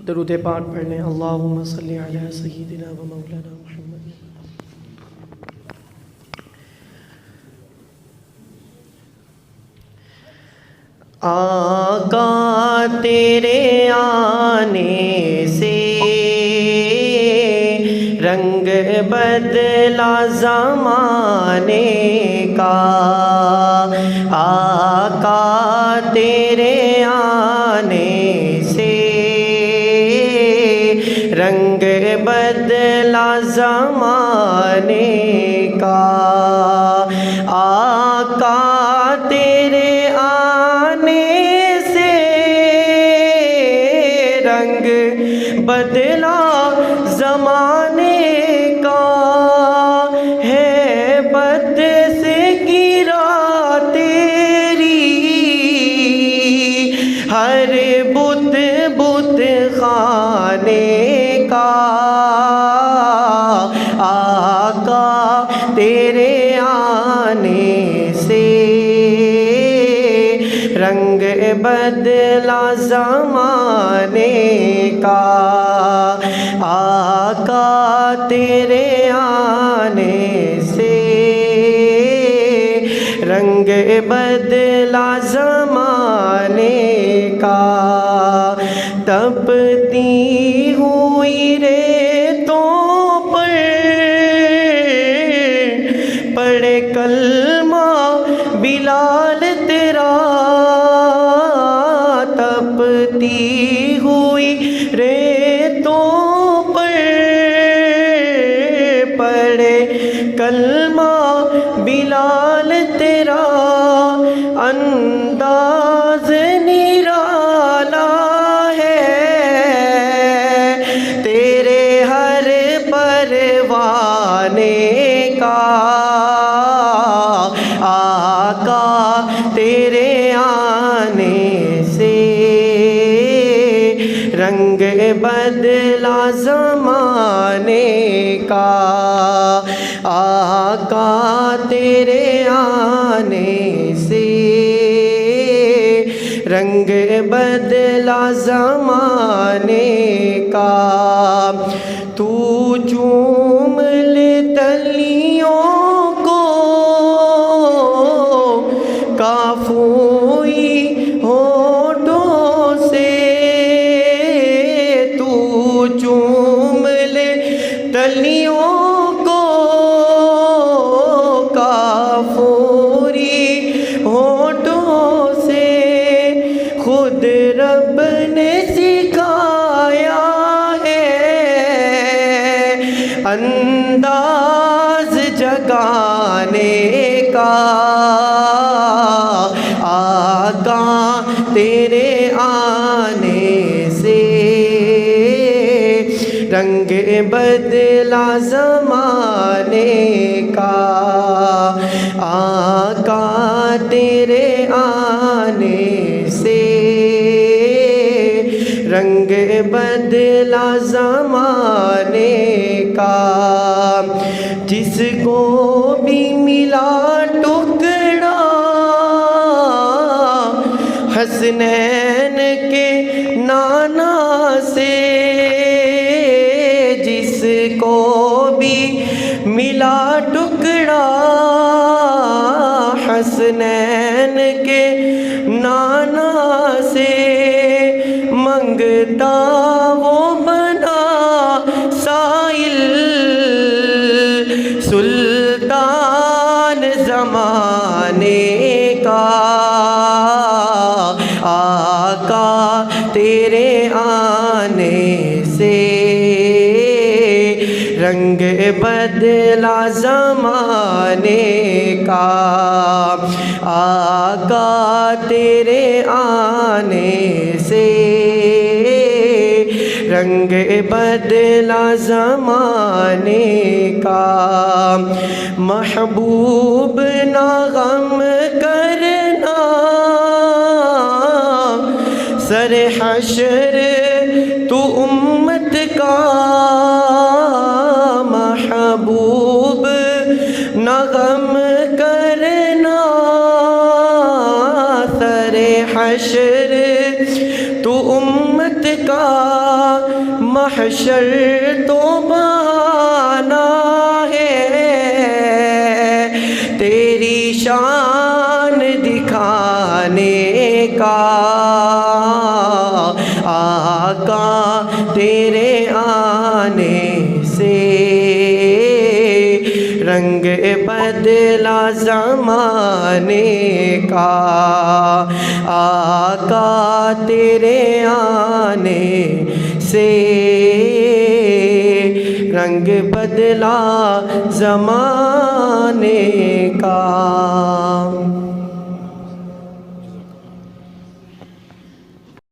درود پاک پڑھ لیں۔ اللہم صلی علی سیدنا و مولانا محمد۔ آقا تیرے آنے سے رنگ بدلا زمانے کا، آقا تیرے آنے سے رنگ بدلا زمانے کا، آقا تیرے آنے سے رنگ بدلا زمانے کا، ہے بد سے گرا تیری ہر بت بت خانے کا، آقا تیرے آنے سے رنگ بدلا زمانے کا، آقا تیرے آنے سے رنگ بدلا زمانے کا، تپتی ہوئی ریتوں پر پڑھے کلمہ بلال تیرا، تپتی ہوئی ریتوں پر پڑھے کلمہ بلال تیرا، انداز نرالا ہے تیرے ہر پروانے کا، آقا تیرے آنے سے رنگ بدلا زمانے کا، آقا تیرے آنے سے رنگ بدلا زمانے کا، تو چوم لے تلیوں کو کافوئی ہونٹوں سے، تو چوم لے تلیوں کو کافوری ہونٹوں سے، خود رب نے سکھایا ہے انداز جگانے کا، آقا تیرے آنے سے رنگ بدلا زمانے کا، آقا تیرے آنے سے رنگ بدلا زمانے کا، جس کو بھی ملا ٹکڑا حسنین کے نانا سے، جس کو بھی ملا ٹکڑا حسنین کے نانا سے، منگتا وہ بنا سائل سلطان زمانے کا، آقا تیرے آنے سے رنگ بدلا زمانے کا، آقا تیرے آنے سے رنگ بدلا زمانے کا، محبوب نہ غم کرنا سر حشر تو امت کا، محبوب نہ غم کرنا سر حشر تو امت کا محشر تو بانا ہے، تیری شان دکھانے کا آقا، تیرے آنے سے رنگ بدلا زمانے کا، آقا تیرے آنے سے رنگ بدلا زمانے کا۔